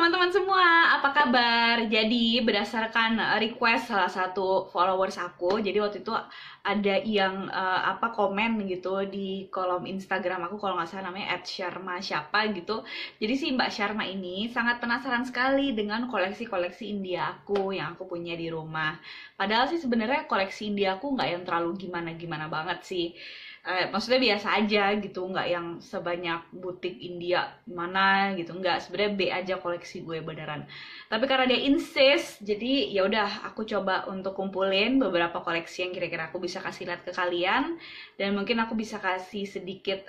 teman-teman semua, apa kabar? Jadi berdasarkan request salah satu followers aku, jadi waktu itu ada yang komen gitu di kolom Instagram aku, kalau nggak salah namanya @sharma siapa gitu. Jadi si Mbak Sharma ini sangat penasaran sekali dengan koleksi-koleksi India aku yang aku punya di rumah. Padahal sih sebenarnya koleksi India aku nggak yang terlalu gimana-gimana banget sih. Maksudnya biasa aja gitu, nggak yang sebanyak butik India mana gitu, nggak, sebenarnya B aja koleksi gue beneran. Tapi karena dia insist, jadi ya udah aku coba untuk kumpulin beberapa koleksi yang kira-kira aku bisa kasih lihat ke kalian, dan mungkin aku bisa kasih sedikit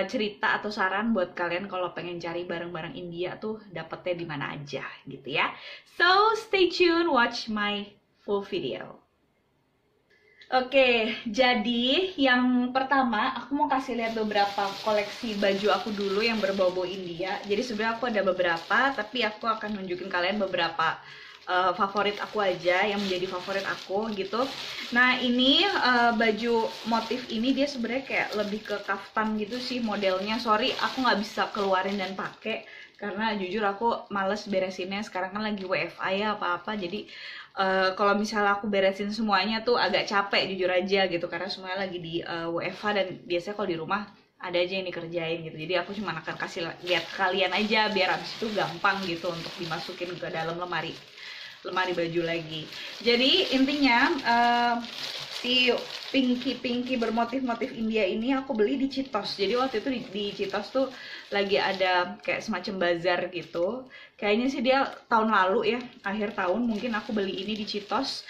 cerita atau saran buat kalian kalau pengen cari barang-barang India tuh dapetnya di mana aja gitu ya. So stay tune, watch my full video. Oke, jadi yang pertama aku mau kasih lihat beberapa koleksi baju aku dulu yang berbau-bau India. Jadi sebenarnya aku ada beberapa, tapi aku akan nunjukin kalian beberapa favorit aku aja, yang menjadi favorit aku gitu. Nah ini baju motif ini dia sebenarnya kayak lebih ke kaftan gitu sih modelnya. Sorry aku nggak bisa keluarin dan pakai karena jujur aku males beresinnya. Sekarang kan lagi WFA ya apa-apa, jadi kalau misalnya aku beresin semuanya tuh agak capek jujur aja gitu, karena semuanya lagi di WFH, dan biasanya kalau di rumah ada aja yang dikerjain gitu. Jadi aku cuma akan kasih lihat kalian aja biar abis itu gampang gitu untuk dimasukin ke dalam lemari baju lagi. Jadi intinya si pinky bermotif-motif India ini aku beli di Citos. Jadi waktu itu di Citos tuh lagi ada kayak semacam bazar gitu. Kayaknya sih dia tahun lalu ya, akhir tahun mungkin aku beli ini di Citos.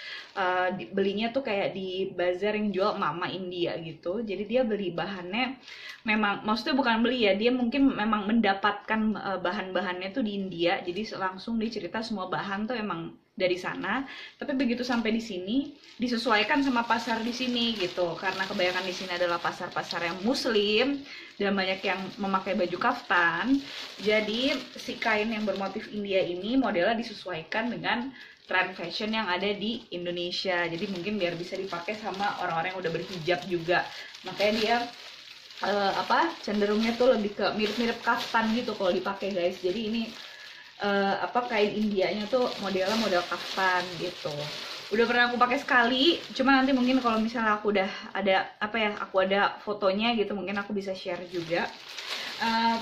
Belinya tuh kayak di bazar yang jual mama India gitu. Jadi dia beli bahannya memang, maksudnya bukan beli ya, dia mungkin memang mendapatkan bahan-bahannya tuh di India. Jadi langsung dicerita semua bahan tuh emang dari sana, tapi begitu sampai di sini disesuaikan sama pasar di sini gitu, karena kebanyakan di sini adalah pasar-pasar yang muslim dan banyak yang memakai baju kaftan. Jadi si kain yang bermotif India ini modelnya disesuaikan dengan tren fashion yang ada di Indonesia, jadi mungkin biar bisa dipakai sama orang-orang yang udah berhijab juga. Makanya dia cenderungnya tuh lebih ke mirip-mirip kaftan gitu kalau dipakai guys. Jadi ini kain Indianya tuh modelnya model kaftan gitu. Udah pernah aku pakai sekali, cuma nanti mungkin kalau misalnya aku udah ada aku ada fotonya gitu, mungkin aku bisa share juga.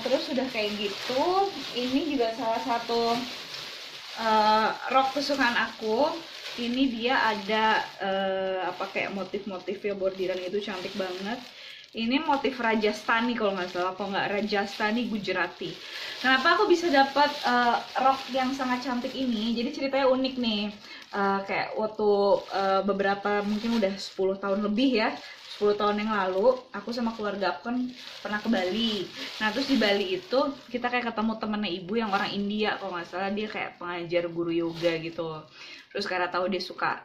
Terus udah kayak gitu, ini juga salah satu rok kesukaan aku. Ini dia ada kayak motif-motifnya bordiran itu, cantik banget. Ini motif Rajasthani kalau nggak salah, kalau nggak Rajasthani Gujarati. Kenapa aku bisa dapat rok yang sangat cantik ini? Jadi ceritanya unik nih. Kayak waktu beberapa, mungkin udah 10 tahun lebih ya, 10 tahun yang lalu, aku sama keluarga aku kan pernah ke Bali. Nah terus di Bali itu kita kayak ketemu temennya ibu yang orang India kalau nggak salah, dia kayak pengajar guru yoga gitu. Terus karena tahu dia suka,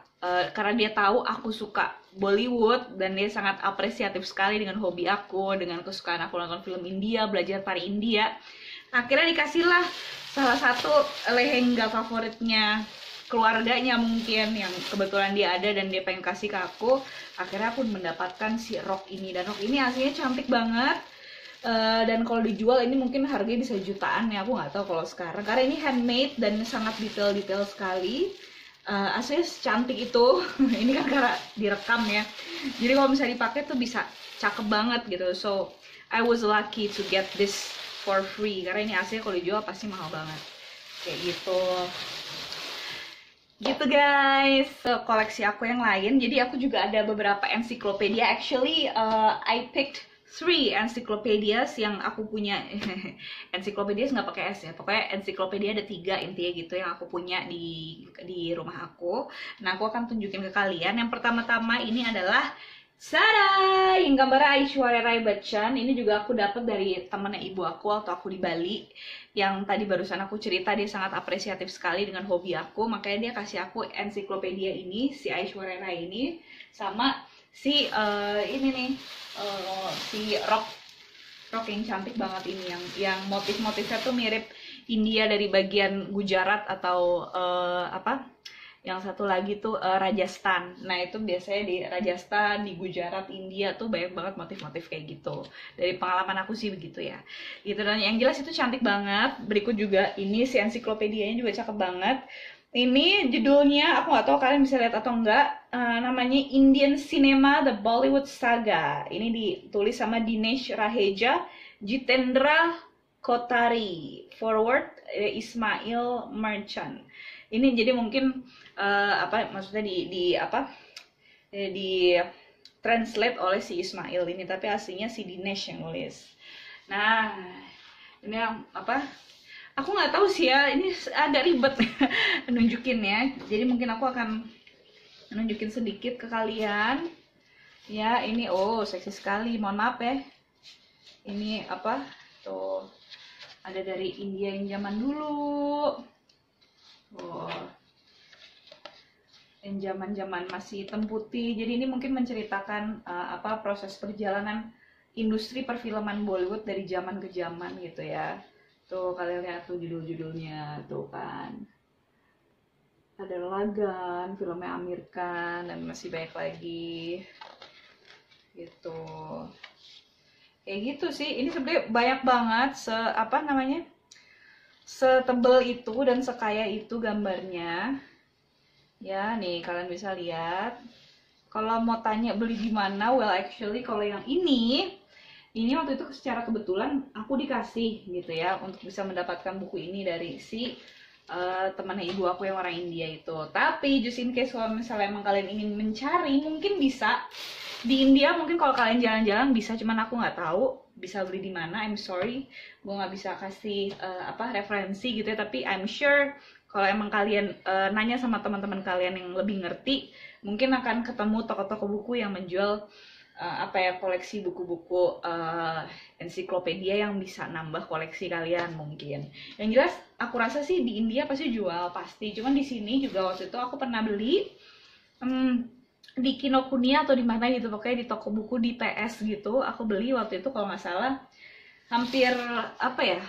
karena dia tahu aku suka Bollywood dan dia sangat apresiatif sekali dengan hobi aku, dengan kesukaan aku nonton film India, belajar tari India. Akhirnya dikasihlah salah satu lehenga favoritnya keluarganya mungkin, yang kebetulan dia ada dan dia pengen kasih ke aku. Akhirnya aku mendapatkan si rok ini, dan rok ini aslinya cantik banget. Dan kalau dijual ini mungkin harganya bisa jutaan ya, aku nggak tahu kalau sekarang, karena ini handmade dan sangat detail-detail sekali. Aslinya cantik itu. Ini kan karena direkam ya, jadi kalau misalnya dipakai tuh bisa cakep banget gitu. So I was lucky to get this for free, karena ini aslinya kalau dijual pasti mahal banget kayak gitu guys. So, koleksi aku yang lain, jadi aku juga ada beberapa ensiklopedia. Actually I picked 3 encyclopedias yang aku punya. Encyclopedias nggak pakai S ya, pokoknya ensiklopedia ada 3 intinya gitu yang aku punya di rumah aku. Nah aku akan tunjukin ke kalian. Yang pertama-tama ini adalah Sarah, yang gambarnya Aishwarya Rai Bachchan. Ini juga aku dapat dari temennya ibu aku waktu aku di Bali. Yang tadi barusan aku cerita, dia sangat apresiatif sekali dengan hobi aku, makanya dia kasih aku ensiklopedia ini, si Aishwarya Rai ini, sama si ini nih, si rok yang cantik banget ini, yang motif-motifnya tuh mirip India dari bagian Gujarat atau yang satu lagi tuh Rajasthan. Nah itu biasanya di Rajasthan, di Gujarat, India tuh banyak banget motif-motif kayak gitu. Dari pengalaman aku sih begitu ya. Gitu, dan yang jelas itu cantik banget. Berikut juga ini si ensiklopedianya juga cakep banget. Ini judulnya, aku nggak tahu kalian bisa lihat atau enggak, namanya Indian Cinema The Bollywood Saga. Ini ditulis sama Dinesh Raheja, Jitendra Kotari, forward Ismail Merchant. Ini jadi mungkin apa maksudnya di translate oleh si Ismail ini, tapi aslinya si Dinesh yang nulis. Nah, ini yang apa? Aku nggak tahu sih ya, ini agak ribet nunjukin ya. Jadi mungkin aku akan nunjukin sedikit ke kalian. Ya, ini oh seksi sekali. Mohon maaf ya. Ini apa? Tuh ada dari India yang zaman dulu. Oh, yang zaman-zaman masih hitam putih. Jadi ini mungkin menceritakan apa proses perjalanan industri perfilman Bollywood dari zaman ke zaman gitu ya. Tuh kalian lihat tuh judul-judulnya tuh kan. Ada Lagan, filmnya Amir Khan, dan masih banyak lagi. Gitu. Kayak gitu sih. Ini sebenarnya banyak banget apa namanya? Setebel itu dan sekaya itu gambarnya. Ya, nih kalian bisa lihat. Kalau mau tanya beli di mana, well actually kalau yang ini waktu itu secara kebetulan aku dikasih gitu ya untuk bisa mendapatkan buku ini dari si temannya ibu aku yang orang India itu. Tapi just in case kalau misalnya emang kalian ingin mencari, mungkin bisa di India. Mungkin kalau kalian jalan-jalan bisa, cuman aku nggak tahu bisa beli di mana. I'm sorry, gue nggak bisa kasih apa referensi gitu ya. Tapi I'm sure kalau emang kalian nanya sama teman-teman kalian yang lebih ngerti, mungkin akan ketemu toko-toko buku yang menjual apa ya koleksi buku-buku ensiklopedia yang bisa nambah koleksi kalian mungkin. Yang jelas aku rasa sih di India pasti jual pasti. Cuman di sini juga waktu itu aku pernah beli di Kinokuniya atau di mana gitu, pokoknya di toko buku di PS gitu. Aku beli waktu itu kalau nggak salah hampir apa ya?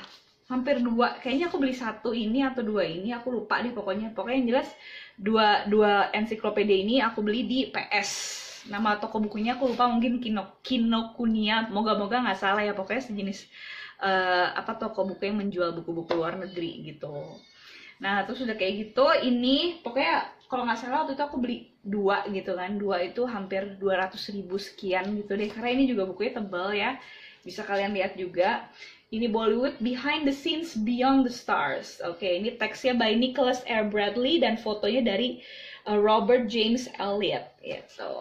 Hampir dua, kayaknya aku beli satu ini atau dua ini, aku lupa deh pokoknya. Pokoknya yang jelas dua ensiklopedia ini aku beli di PS. Nama toko bukunya aku lupa, mungkin Kinokuniya, moga-moga nggak salah ya. Pokoknya sejenis apa toko buku yang menjual buku-buku luar negeri gitu. Nah terus udah kayak gitu, ini pokoknya kalau nggak salah waktu itu aku beli dua gitu kan. Dua itu hampir 200.000 sekian gitu deh, karena ini juga bukunya tebal ya. Bisa kalian lihat juga. Ini Bollywood Behind the Scenes Beyond the Stars. Oke, ini teksnya by Nicholas R. Bradley dan fotonya dari Robert James Elliott. Gitu.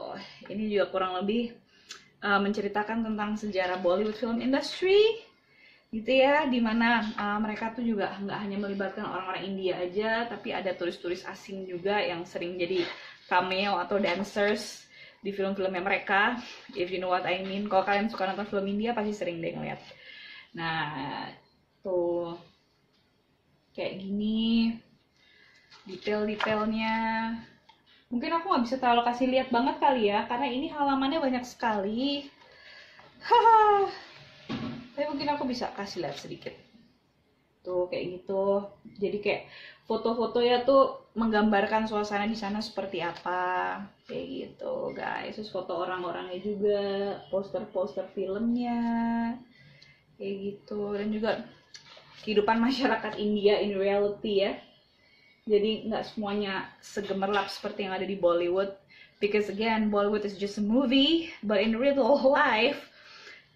Ini juga kurang lebih menceritakan tentang sejarah Bollywood film industry, gitu ya. Dimana mereka tuh juga nggak hanya melibatkan orang-orang India aja, tapi ada turis-turis asing juga yang sering jadi cameo atau dancers di film-filmnya mereka. If you know what I mean. Kalau kalian suka nonton film India pasti sering deh ngeliat. Nah, tuh kayak gini detail-detailnya. Mungkin aku nggak bisa terlalu kasih lihat banget kali ya, karena ini halamannya banyak sekali. Haha. Tapi mungkin aku bisa kasih lihat sedikit. Tuh kayak gitu. Jadi kayak foto-fotonya tuh menggambarkan suasana di sana seperti apa. Kayak gitu, guys. Terus foto orang-orangnya juga, poster-poster filmnya. Kayak gitu. Dan juga kehidupan masyarakat India in reality ya. Jadi nggak semuanya segemerlap seperti yang ada di Bollywood. Because again, Bollywood is just a movie, but in real life,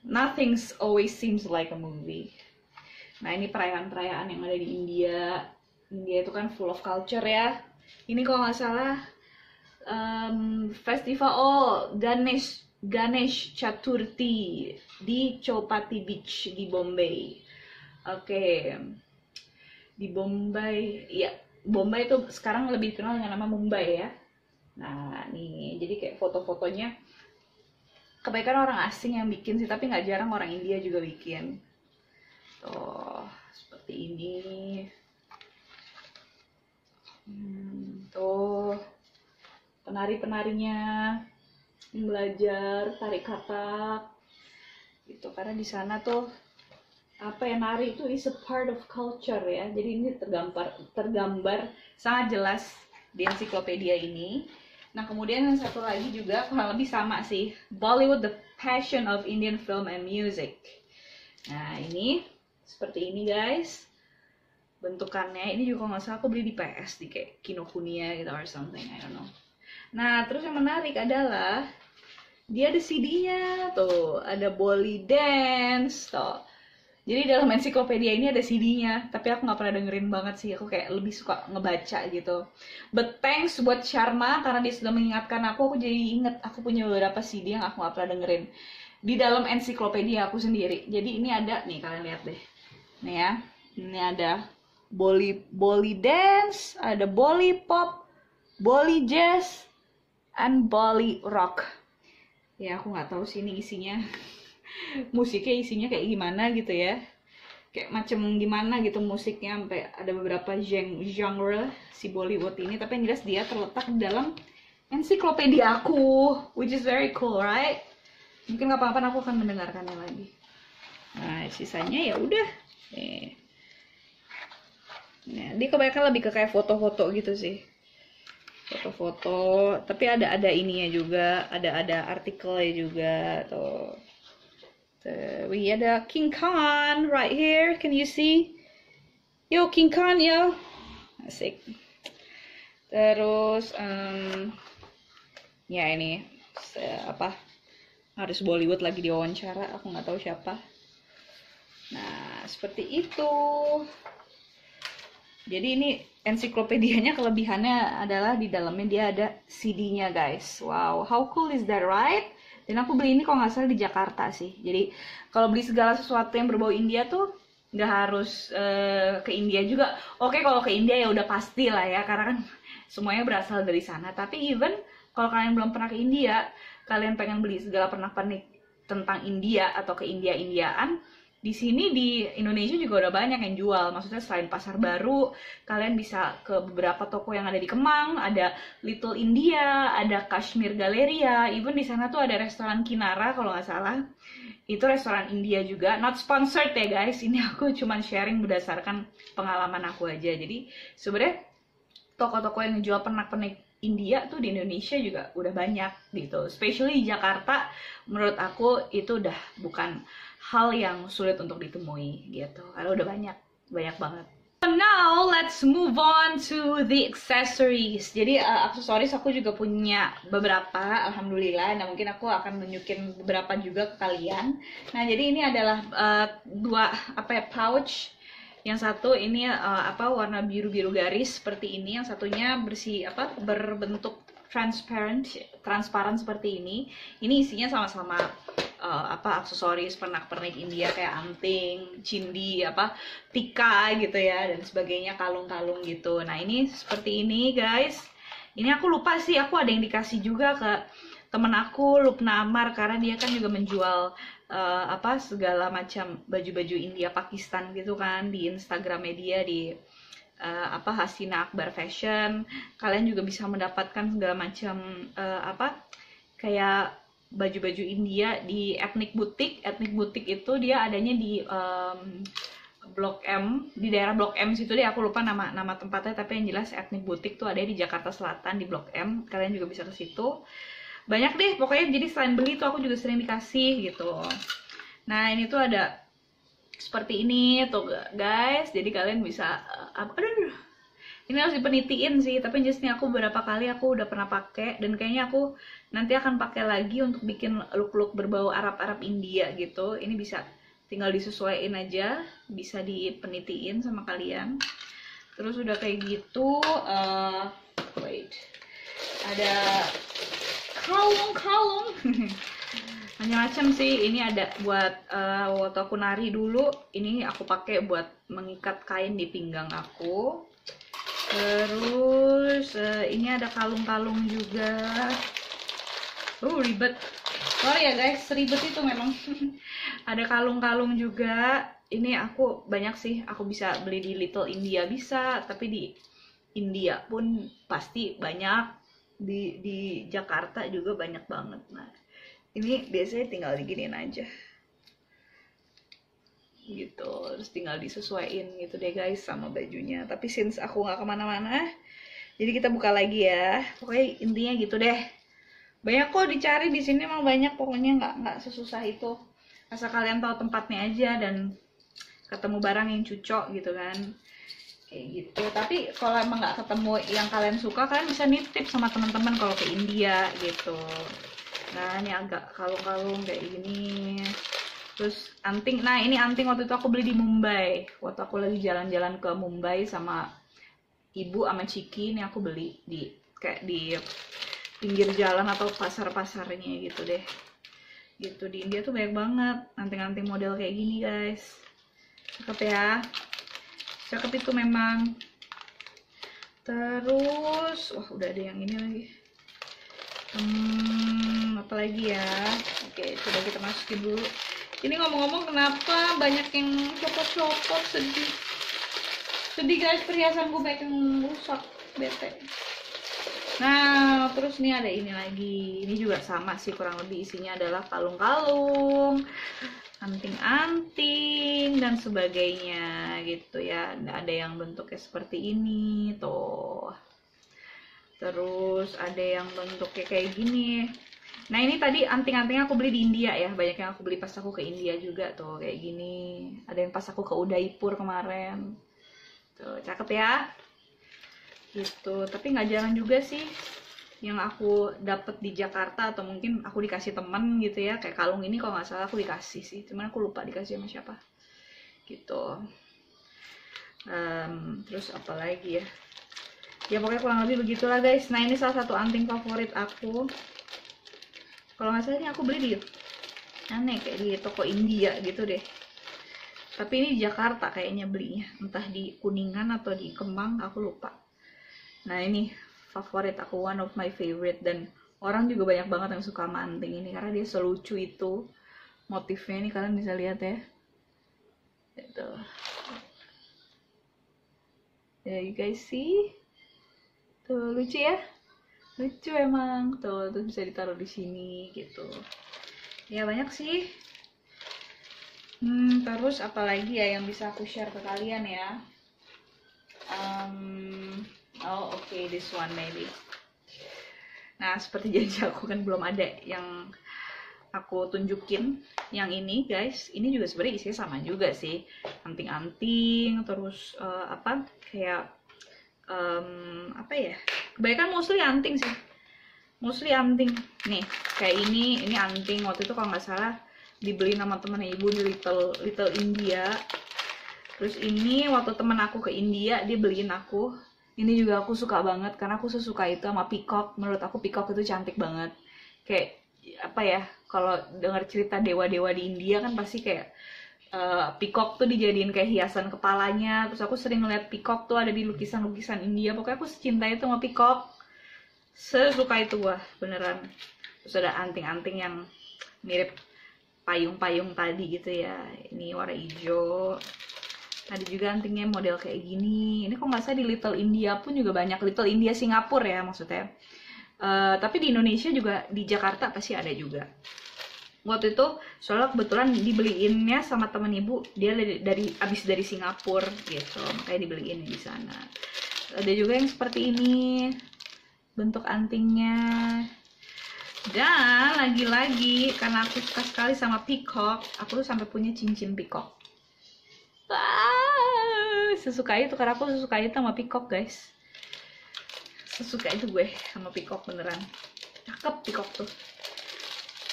nothing always seems like a movie. Nah ini perayaan-perayaan yang ada di India. India itu kan full of culture ya. Ini kalau nggak salah festival Ganesh Chaturthi di Chowpatty Beach di Bombay. Oke. Di Bombay, ya Bombay itu sekarang lebih dikenal dengan nama Mumbai ya. Nah nih, jadi kayak foto-fotonya kebanyakan orang asing yang bikin sih, tapi nggak jarang orang India juga bikin. Tuh, seperti ini. Tuh, penari-penarinya belajar tarik katak gitu, karena di sana tuh apa ya, nari itu is a part of culture ya. Jadi ini tergambar sangat jelas di ensiklopedia ini. Nah kemudian yang satu lagi juga kurang lebih sama sih, Bollywood: The Passion of Indian Film and Music. Nah ini seperti ini guys bentukannya. Ini juga nggak salah aku beli di PS, di kayak Kinokuniya gitu or something, I don't know. Nah terus yang menarik adalah dia ada CD-nya tuh, ada Bolly Dance tuh. Jadi dalam ensiklopedia ini ada CD-nya, tapi aku nggak pernah dengerin banget sih, aku kayak lebih suka ngebaca gitu. But thanks buat Sharma, karena dia sudah mengingatkan aku jadi inget aku punya beberapa CD yang aku nggak pernah dengerin di dalam ensiklopedia aku sendiri. Jadi ini ada, nih kalian lihat deh. Nih ya, ini ada Bolly Dance, ada Bolly Pop, Bolly Jazz, and Bolly Rock. Ya aku nggak tahu sih ini isinya musiknya isinya kayak gimana gitu ya, kayak macam gimana gitu musiknya, sampai ada beberapa genre si Bollywood ini. Tapi yang jelas dia terletak di dalam ensiklopedia aku, which is very cool, right? Mungkin kapan-kapan aku akan mendengarkannya lagi. Nah sisanya ya udah nah, dia kebanyakan lebih ke kayak foto-foto gitu sih, foto-foto, tapi ada ininya juga, ada artikelnya juga tuh. We ada King Khan right here, can you see? Yo King Khan yo, asik. Terus ya ini apa, harus Bollywood lagi diwawancara, aku nggak tahu siapa. Nah seperti itu. Jadi ini ensiklopedianya kelebihannya adalah di dalamnya dia ada CD-nya guys. Wow, how cool is that, right? Dan aku beli ini kalau nggak salah di Jakarta sih. Jadi kalau beli segala sesuatu yang berbau India tuh nggak harus ke India juga. Oke, kalau ke India ya udah pasti lah ya, karena kan semuanya berasal dari sana. Tapi even kalau kalian belum pernah ke India, kalian pengen beli segala pernak-pernik tentang India atau ke India-Indiaan, di sini di Indonesia juga udah banyak yang jual. Maksudnya selain Pasar Baru, kalian bisa ke beberapa toko yang ada di Kemang, ada Little India, ada Kashmir Galleria, even di sana tuh ada restoran Kinara kalau nggak salah. Itu restoran India juga, not sponsored ya guys. Ini aku cuman sharing berdasarkan pengalaman aku aja. Jadi sebenarnya toko-toko yang jual pernak-pernik India tuh di Indonesia juga udah banyak gitu. Especially di Jakarta, menurut aku itu udah bukan hal yang sulit untuk ditemui gitu, karena udah banyak banget. Now let's move on to the accessories. Jadi aksesoris aku juga punya beberapa, alhamdulillah. Nah mungkin aku akan nunjukin beberapa juga ke kalian. Nah jadi ini adalah dua pouch. Yang satu ini warna biru-biru garis seperti ini, yang satunya berbentuk transparan seperti ini. Ini isinya sama-sama aksesoris pernak-pernik India kayak anting, cindi, tika gitu ya, dan sebagainya, kalung-kalung gitu. Nah ini seperti ini guys. Ini aku lupa sih, aku ada yang dikasih juga ke temen aku, Lupna Amar, karena dia kan juga menjual segala macam baju-baju India Pakistan gitu kan di Instagram media, di Hasina Akbar Fashion. Kalian juga bisa mendapatkan segala macam kayak baju-baju India di Ethnic Boutique. Ethnic Boutique itu dia adanya di Blok M, di daerah Blok M situ deh, aku lupa nama tempatnya, tapi yang jelas Ethnic Boutique tuh ada di Jakarta Selatan di Blok M. Kalian juga bisa ke situ. Banyak deh pokoknya, jadi selain beli tuh aku juga sering dikasih gitu. Nah ini tuh ada seperti ini tuh guys, jadi kalian bisa ini harus dipenitiin sih, tapi just nih aku beberapa kali aku udah pernah pakai, dan kayaknya aku nanti akan pakai lagi untuk bikin look-look berbau Arab-Arab India gitu. Ini bisa tinggal disesuaiin aja, bisa dipenitiin sama kalian. Terus udah kayak gitu, ada kalung macam-macam sih. Ini ada buat waktu aku nari dulu, ini aku pakai buat mengikat kain di pinggang aku. Terus ini ada kalung-kalung juga. Ribet. Sorry ya guys, ribet itu memang. Ada kalung-kalung juga. Ini aku banyak sih, aku bisa beli di Little India bisa, tapi di India pun pasti banyak. Di Jakarta juga banyak banget. Nah, ini biasanya tinggal diginiin aja. Gitu, terus tinggal disesuaiin gitu deh guys sama bajunya. Tapi since aku nggak kemana-mana, Jadi kita buka lagi ya. Pokoknya intinya gitu deh. Banyak kok dicari di sini, emang banyak, pokoknya nggak sesusah itu. Asal kalian tahu tempatnya aja dan ketemu barang yang cocok gitu kan. Kayak gitu. Tapi kalau emang nggak ketemu yang kalian suka, kalian bisa nitip sama teman-teman kalau ke India gitu. Nah, ini agak kalung-kalung kayak gini. Terus anting. Nah, ini anting waktu itu aku beli di Mumbai. Waktu aku lagi jalan-jalan ke Mumbai sama ibu sama Ciki, ini aku beli di kayak di pinggir jalan atau pasar-pasarnya gitu deh. Gitu, di India tuh banyak banget anting-anting model kayak gini, guys. Cakep ya. Cakep itu memang. Terus, wah udah ada yang ini lagi. Apa lagi ya? Oke, coba kita masukin dulu. Ini ngomong-ngomong, kenapa banyak yang copot-copot, sedih. Sedih guys, perhiasan gue banyak yang rusak, bete. Nah, terus nih ada ini lagi. Ini juga sama sih, kurang lebih isinya adalah kalung-kalung, anting-anting dan sebagainya gitu ya. Ada yang bentuknya seperti ini tuh. Terus ada yang bentuknya kayak gini. Nah, ini tadi anting-antingnya aku beli di India ya. Banyak yang aku beli pas aku ke India juga tuh, kayak gini. Ada yang pas aku ke Udaipur kemarin. Tuh, cakep ya. Gitu. Tapi nggak jarang juga sih yang aku dapet di Jakarta, atau mungkin aku dikasih temen gitu ya. Kayak kalung ini kalau nggak salah aku dikasih sih. Cuman aku lupa dikasih sama siapa. Gitu. Terus apa lagi ya? Ya pokoknya kurang lebih begitulah guys. Nah, ini salah satu anting favorit aku. Kalau nggak salah ini aku beli di aneh kayak di toko India gitu deh. Tapi ini di Jakarta kayaknya belinya, entah di Kuningan atau di Kemang, aku lupa. Nah, ini favorit aku, one of my favorite, dan orang juga banyak banget yang suka sama anting ini karena dia selucu itu motifnya. Ini kalian bisa lihat ya. Gitu. Ya, you guys see? Tuh, lucu ya? Lucu emang. Tuh, terus bisa ditaruh di sini gitu. Ya banyak sih. Terus apa lagi ya yang bisa aku share ke kalian ya? Oh oke, this one maybe. Nah, seperti janji aku kan belum ada yang aku tunjukin. Yang ini guys, ini juga sebenarnya isinya sama juga sih. Anting-anting, terus apa kayak apa ya? Kebanyakan mostly anting sih. Mostly anting. Nih, kayak ini anting. Waktu itu kalau nggak salah dibeli sama temen ibu di Little India. Terus ini waktu temen aku ke India, dia beliin aku. Ini juga aku suka banget karena aku sesuka itu sama peacock. Menurut aku peacock itu cantik banget. Kayak apa ya? Kalau dengar cerita dewa-dewa di India kan pasti kayak peacock tuh dijadiin kayak hiasan kepalanya. Terus aku sering ngeliat peacock tuh ada di lukisan-lukisan India. Pokoknya aku cinta itu sama peacock. Sesuka itu gua, beneran. Terus ada anting-anting yang mirip payung-payung tadi gitu ya. Ini warna hijau. Ada juga antingnya model kayak gini. Ini kok nggak salah di Little India pun juga banyak. Little India Singapura ya maksudnya. Tapi di Indonesia juga, di Jakarta pasti ada juga. Waktu itu soalnya kebetulan dibeliinnya sama temen ibu, dia abis dari Singapura gitu, makanya dibeliin di sana. Ada juga yang seperti ini bentuk antingnya. Dan lagi-lagi karena aku suka sekali sama peacock, aku tuh sampai punya cincin peacock. Sesuka itu, karena aku sesuka itu sama peacock guys. Sesuka itu gue sama peacock, beneran cakep peacock tuh.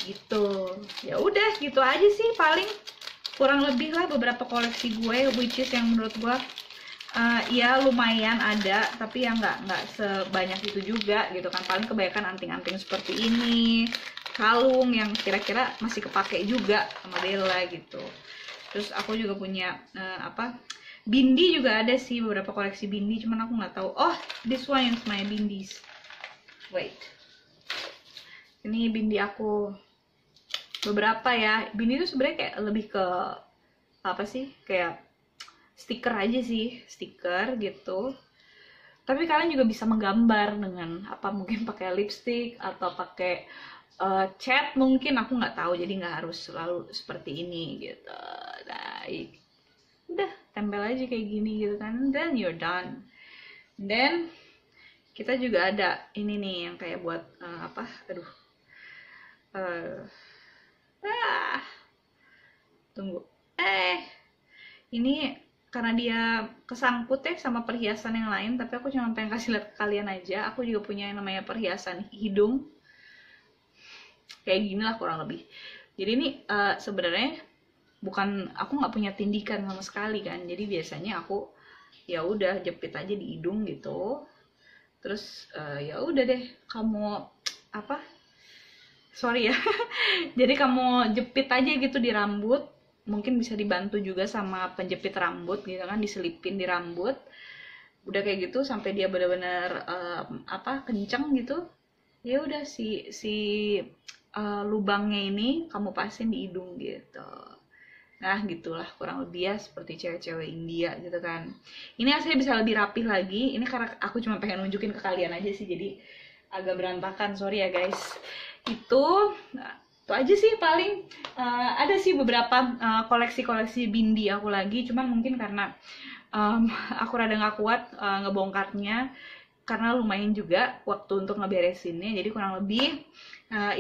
Gitu. Ya udah gitu aja sih, paling kurang lebih lah beberapa koleksi gue, which is yang menurut gue ya lumayan ada, tapi yang nggak sebanyak itu juga gitu kan. Paling kebanyakan anting-anting seperti ini, kalung yang kira-kira masih kepake juga sama Bella gitu. Terus aku juga punya bindi juga ada sih, beberapa koleksi bindi, cuman aku nggak tahu. Oh, this one is my bindis. Wait, ini bindi aku beberapa ya. Bindi itu sebenarnya kayak lebih ke apa sih, kayak stiker aja sih, stiker gitu. Tapi kalian juga bisa menggambar dengan apa, mungkin pakai lipstick atau pakai cat mungkin, aku nggak tahu, jadi nggak harus selalu seperti ini gitu. Nah, udah tempel aja kayak gini gitu kan, then you're done. Then Kita juga ada ini nih yang kayak buat apa? Aduh. eh ah, Tunggu. Ini karena dia kesangkut ya sama perhiasan yang lain, tapi aku cuma pengen kasih lihat ke kalian aja. Aku juga punya yang namanya perhiasan hidung. Kayak gini lah kurang lebih. Jadi ini sebenarnya bukan, aku nggak punya tindikan sama sekali kan. Jadi biasanya aku ya udah jepit aja di hidung gitu. Terus ya udah deh, kamu apa? Sorry ya. Jadi kamu jepit aja gitu di rambut. Mungkin bisa dibantu juga sama penjepit rambut gitu kan, diselipin di rambut. Udah kayak gitu sampai dia benar-benar kenceng gitu. Ya udah si lubangnya ini kamu pasin di hidung gitu. Nah gitulah kurang lebih ya, seperti cewek-cewek India gitu kan. Ini hasilnya bisa lebih rapih lagi. Ini karena aku cuma pengen nunjukin ke kalian aja sih, jadi agak berantakan, sorry ya guys. Itu aja sih paling. Ada sih beberapa koleksi-koleksi bindi aku lagi, cuman mungkin karena aku rada nggak kuat ngebongkarnya, karena lumayan juga waktu untuk ngeberesinnya. Jadi kurang lebih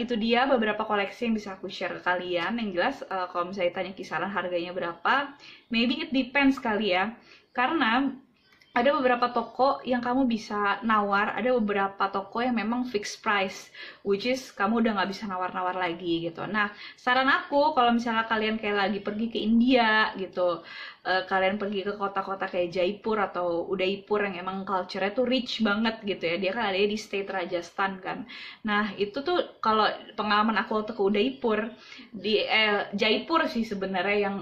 itu dia beberapa koleksi yang bisa aku share ke kalian. Yang jelas kalau misalnya tanya kisaran harganya berapa, maybe it depends kali ya, karena ada beberapa toko yang kamu bisa nawar, ada beberapa toko yang memang fixed price, which is kamu udah nggak bisa nawar-nawar lagi gitu. Nah, saran aku kalau misalnya kalian kayak lagi pergi ke India gitu, kalian pergi ke kota-kota kayak Jaipur atau Udaipur yang emang culture-nya tuh rich banget gitu ya. Dia kan ada di state Rajasthan kan. Nah, itu tuh kalau pengalaman aku waktu ke Udaipur, di Jaipur sih sebenarnya yang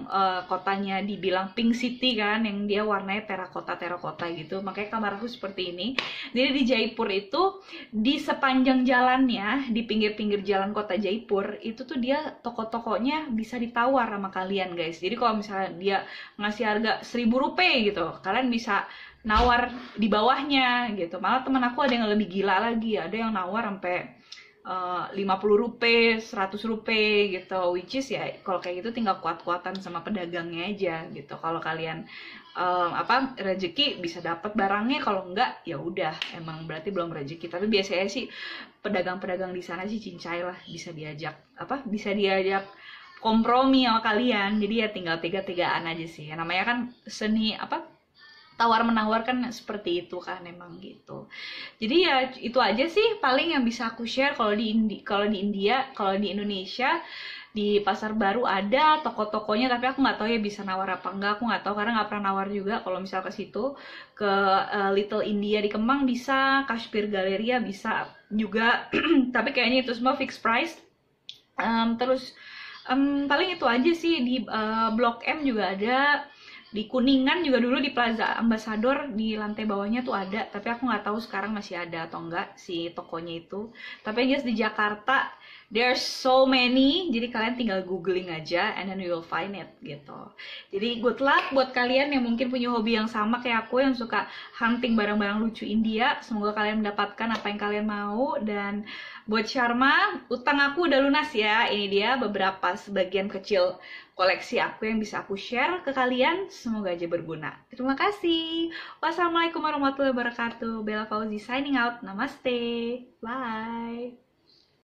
kotanya dibilang pink city kan, yang dia warnanya terakota gitu. Makanya kamar aku seperti ini. Jadi di Jaipur itu di sepanjang jalannya, di pinggir-pinggir jalan kota Jaipur itu tuh dia toko-tokonya bisa ditawar sama kalian guys. Jadi kalau misalnya dia ngasih harga 1.000 rupiah gitu, kalian bisa nawar di bawahnya gitu. Malah temen aku ada yang lebih gila lagi, ada yang nawar sampai 50 rupiah, 100 rupiah gitu, which is ya kalau kayak gitu tinggal kuat-kuatan sama pedagangnya aja gitu. Kalau kalian rezeki bisa dapat barangnya, kalau enggak ya udah emang berarti belum rezeki. Tapi biasanya sih pedagang-pedagang di sana sih cincai lah, bisa diajak kompromi sama kalian. Jadi ya tinggal tiga-tigaan aja sih. Namanya kan seni tawar menawar kan seperti itu kan emang gitu. Jadi ya itu aja sih paling yang bisa aku share kalau di India. Kalau di Indonesia di Pasar Baru ada toko-tokonya, tapi aku nggak tahu ya bisa nawar apa enggak. Aku nggak tahu karena nggak pernah nawar juga. Kalau misal ke situ, ke Little India di Kemang bisa, Kashmir Galleria bisa juga. Tapi kayaknya itu semua fixed price. Terus paling itu aja sih. Di Blok M juga ada, di Kuningan juga dulu di Plaza Ambassador di lantai bawahnya tuh ada, tapi aku nggak tahu sekarang masih ada atau enggak si tokonya itu. Tapi yang jelas di Jakarta there's so many, jadi kalian tinggal googling aja and then you will find it gitu. Jadi good luck buat kalian yang mungkin punya hobi yang sama kayak aku yang suka hunting barang-barang lucu India. Semoga kalian mendapatkan apa yang kalian mau. Dan buat Sharma, utang aku udah lunas ya. Ini dia beberapa sebagian kecil koleksi aku yang bisa aku share ke kalian. Semoga aja berguna. Terima kasih. Wassalamualaikum warahmatullahi wabarakatuh. Bella Fauzi signing out. Namaste. Bye.